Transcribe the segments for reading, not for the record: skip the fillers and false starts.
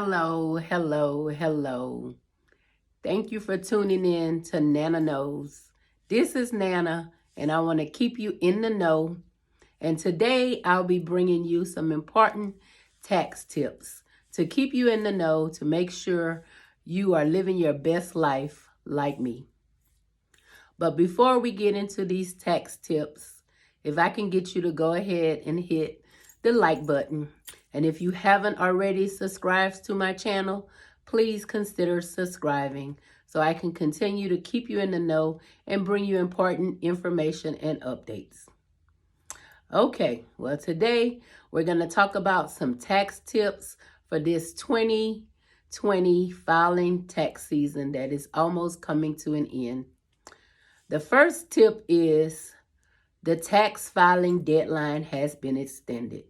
Hello, hello, hello. Thank you for tuning in to Nana Knows. This is Nana, and I want to keep you in the know. And today I'll be bringing you some important tax tips to keep you in the know, to make sure you are living your best life like me. But before we get into these tax tips, if I can get you to go ahead and hit the like button. And if you haven't already subscribed to my channel, please consider subscribing so I can continue to keep you in the know and bring you important information and updates. Okay, well today we're going to talk about some tax tips for this 2020 filing tax season that is almost coming to an end. The first tip is the tax filing deadline has been extended.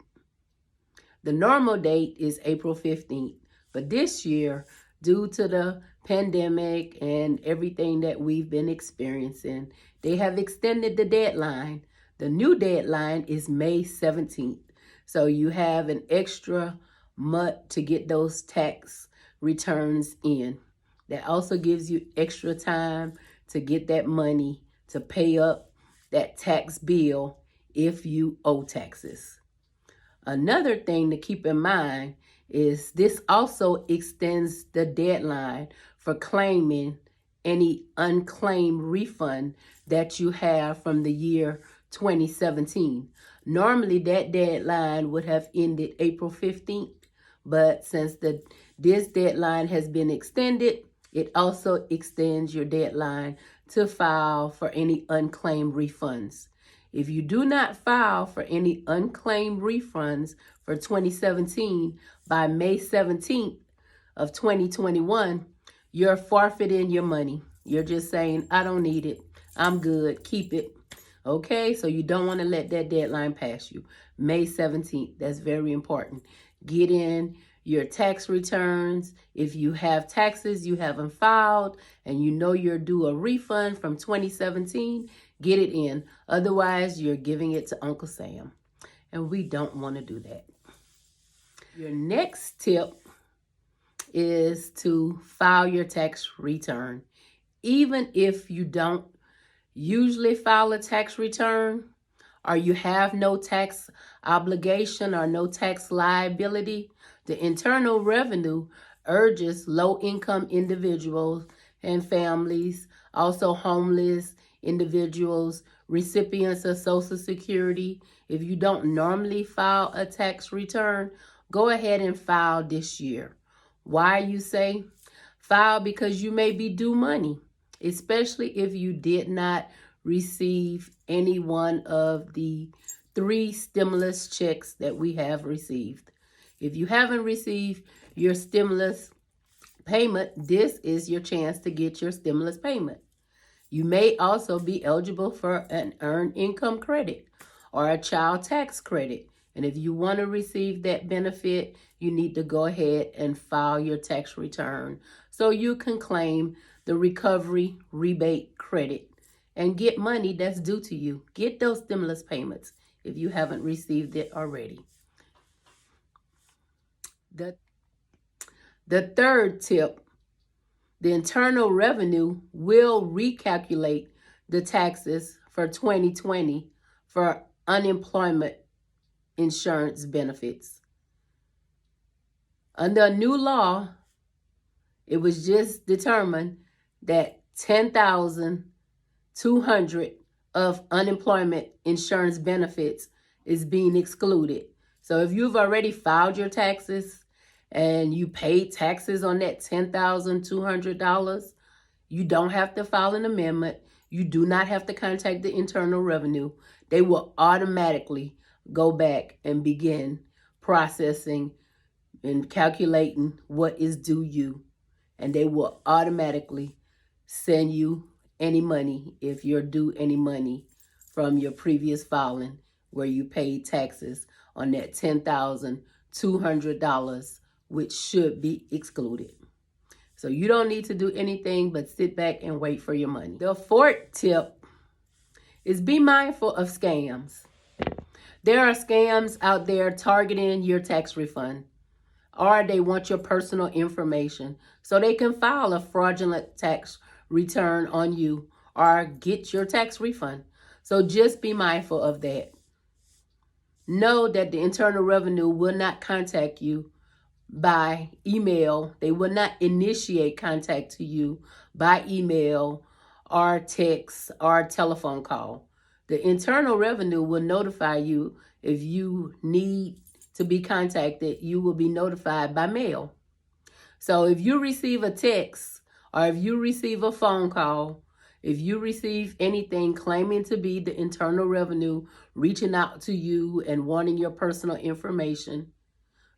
The normal date is April 15th, but this year, due to the pandemic and everything that we've been experiencing, they have extended the deadline. The new deadline is May 17th. So you have an extra month to get those tax returns in. That also gives you extra time to get that money to pay up that tax bill if you owe taxes. Another thing to keep in mind is this also extends the deadline for claiming any unclaimed refund that you have from the year 2017. Normally that deadline would have ended April 15th, but since this deadline has been extended, it also extends your deadline to file for any unclaimed refunds. If you do not file for any unclaimed refunds for 2017 by May 17th of 2021, you're forfeiting your money. You're just saying, I don't need it. I'm good. Keep it. Okay, so you don't want to let that deadline pass you. May 17th, that's very important. Get in your tax returns. If you have taxes you haven't filed and you know you're due a refund from 2017, get it in. Otherwise, you're giving it to Uncle Sam. And we don't want to do that. Your next tip is to file your tax return. Even if you don't usually file a tax return, or you have no tax obligation or no tax liability, the Internal Revenue urges low-income individuals and families, also homeless individuals, recipients of Social Security. If you don't normally file a tax return, go ahead and file this year. Why, you say? File because you may be due money, especially if you did not receive any one of the 3 stimulus checks that we have received. If you haven't received your stimulus payment, this is your chance to get your stimulus payment. You may also be eligible for an earned income credit or a child tax credit. And if you want to receive that benefit, you need to go ahead and file your tax return so you can claim the Recovery Rebate Credit and get money that's due to you. Get those stimulus payments if you haven't received it already. The third tip, the Internal Revenue will recalculate the taxes for 2020 for unemployment insurance benefits. Under a new law, it was just determined that $10,200 of unemployment insurance benefits is being excluded. So if you've already filed your taxes and you paid taxes on that $10,200, you don't have to file an amendment. You do not have to contact the Internal Revenue. They will automatically go back and begin processing and calculating what is due you. And they will automatically send you any money if you're due any money from your previous filing where you paid taxes on that $10,200, which should be excluded. So you don't need to do anything but sit back and wait for your money. The fourth tip is be mindful of scams. There are scams out there targeting your tax refund. or they want your personal information so they can file a fraudulent tax return on you or get your tax refund. So just be mindful of that. Know that the Internal Revenue will not contact you by email. They will not initiate contact to you by email or text or telephone call. The Internal Revenue will notify you if you need to be contacted. You will be notified by mail. So if you receive a text or if you receive a phone call, if you receive anything claiming to be the Internal Revenue reaching out to you and wanting your personal information,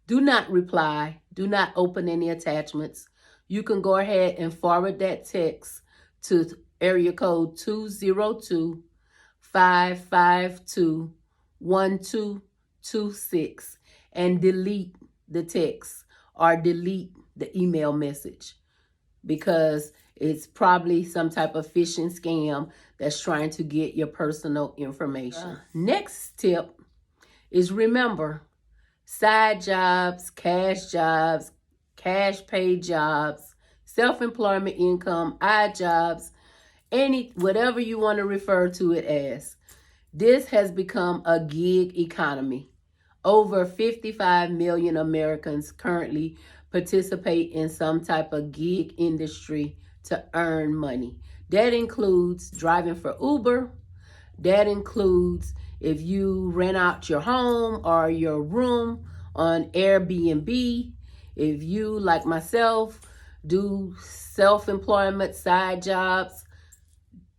do not reply. Do not open any attachments. You can go ahead and forward that text to area code 202-552-1226 and delete the text or delete the email message, because it's probably some type of phishing scam that's trying to get your personal information. Next tip is, remember, side jobs, cash paid jobs, self-employment income, odd jobs, whatever you want to refer to it as. This has become a gig economy. Over 55 million Americans currently participate in some type of gig industry to earn money. That includes driving for Uber. That includes if you rent out your home or your room on Airbnb. If you, like myself, do self-employment side jobs,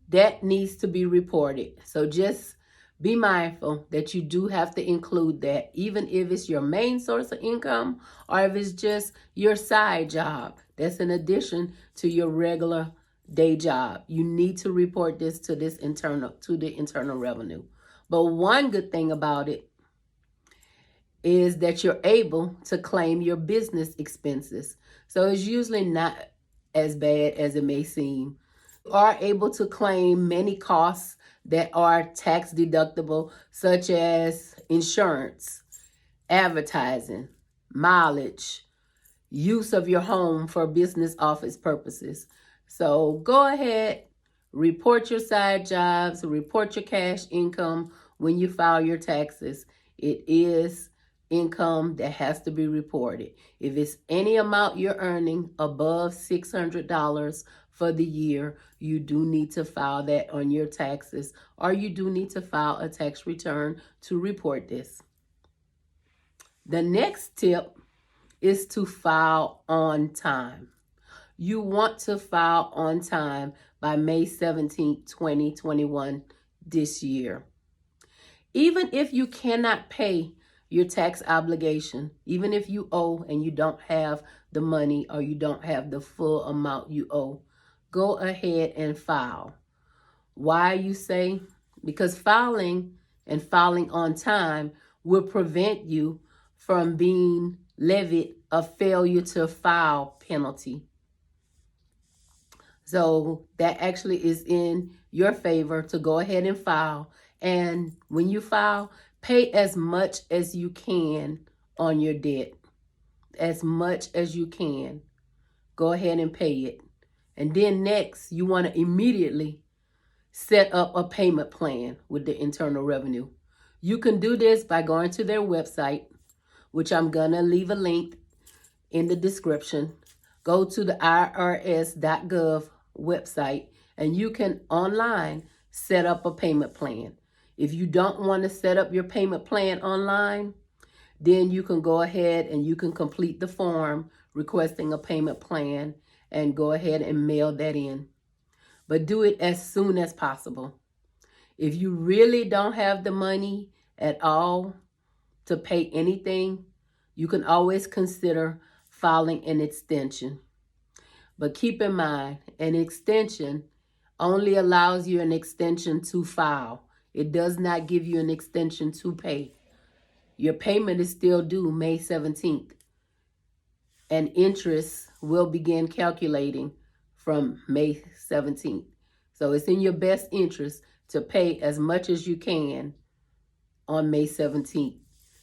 that needs to be reported. So just be mindful that you do have to include that, even if it's your main source of income or if it's just your side job. That's in addition to your regular day job. You need to report this to the Internal Revenue. But one good thing about it is that you're able to claim your business expenses. So it's usually not as bad as it may seem. You are able to claim many costs that are tax deductible, such as insurance, advertising, mileage, use of your home for business office purposes. So go ahead, report your side jobs, report your cash income when you file your taxes. It is income that has to be reported. If it's any amount you're earning above $600 for the year, you do need to file that on your taxes, or you do need to file a tax return to report this. The next tip is to file on time. You want to file on time by May 17, 2021 this year. Even if you cannot pay your tax obligation, even if you owe and you don't have the money or you don't have the full amount you owe, go ahead and file. Why, you say? Because filing on time will prevent you from being levied a failure to file penalty. So that actually is in your favor to go ahead and file. And when you file, pay as much as you can on your debt. As much as you can. Go ahead and pay it. And then next, you want to immediately set up a payment plan with the Internal Revenue. You can do this by going to their website, which I'm going to leave a link in the description. Go to the IRS.gov website and you can online set up a payment plan. If you don't want to set up your payment plan online, then you can go ahead and you can complete the form requesting a payment plan and go ahead and mail that in. But do it as soon as possible. If you really don't have the money at all to pay anything, you can always consider filing an extension. But keep in mind, an extension only allows you an extension to file. It does not give you an extension to pay. Your payment is still due May 17th. And interest will begin calculating from May 17th. So it's in your best interest to pay as much as you can on May 17th.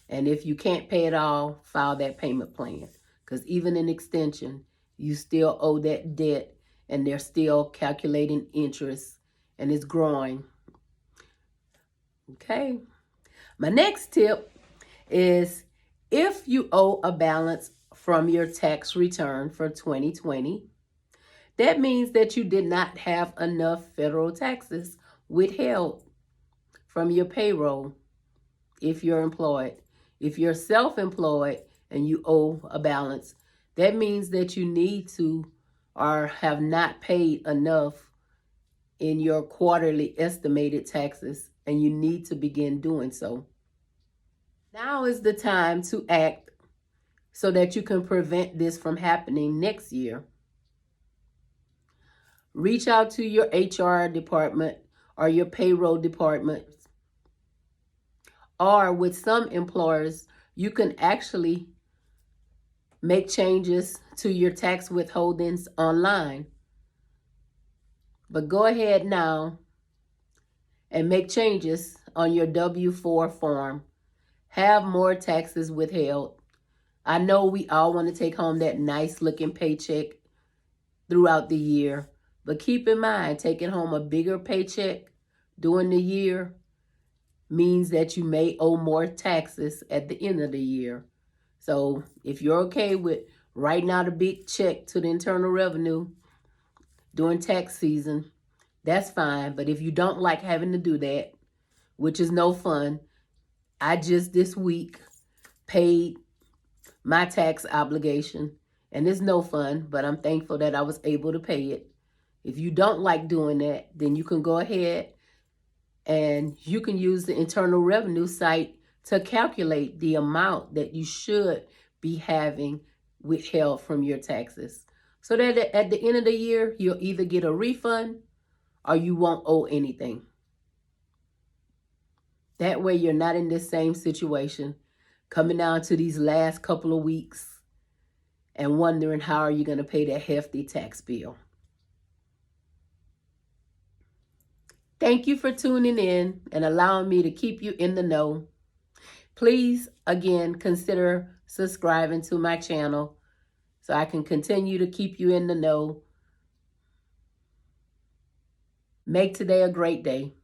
And if you can't pay it all, file that payment plan. because even in extension, you still owe that debt and they're still calculating interest and it's growing. Okay. My next tip is if you owe a balance from your tax return for 2020, that means that you did not have enough federal taxes withheld from your payroll if you're employed. If you're self-employed and you owe a balance, that means that you need to or have not paid enough in your quarterly estimated taxes, and you need to begin doing so. Now is the time to act so that you can prevent this from happening next year. Reach out to your HR department or your payroll department. Or with some employers, you can actually make changes to your tax withholdings online. But go ahead now and make changes on your W-4 form. Have more taxes withheld. I know we all want to take home that nice looking paycheck throughout the year, but keep in mind, taking home a bigger paycheck during the year means that you may owe more taxes at the end of the year. So if you're okay with writing out a big check to the Internal Revenue during tax season, that's fine. But if you don't like having to do that, which is no fun, I just this week paid my tax obligation, and it's no fun, but I'm thankful that I was able to pay it. If you don't like doing that, then you can go ahead and you can use the Internal Revenue site to calculate the amount that you should be having withheld from your taxes, so that at the end of the year, you'll either get a refund or you won't owe anything. That way you're not in this same situation, coming down to these last couple of weeks and wondering how are you going to pay that hefty tax bill. Thank you for tuning in and allowing me to keep you in the know. Please, again, consider subscribing to my channel so I can continue to keep you in the know. Make today a great day.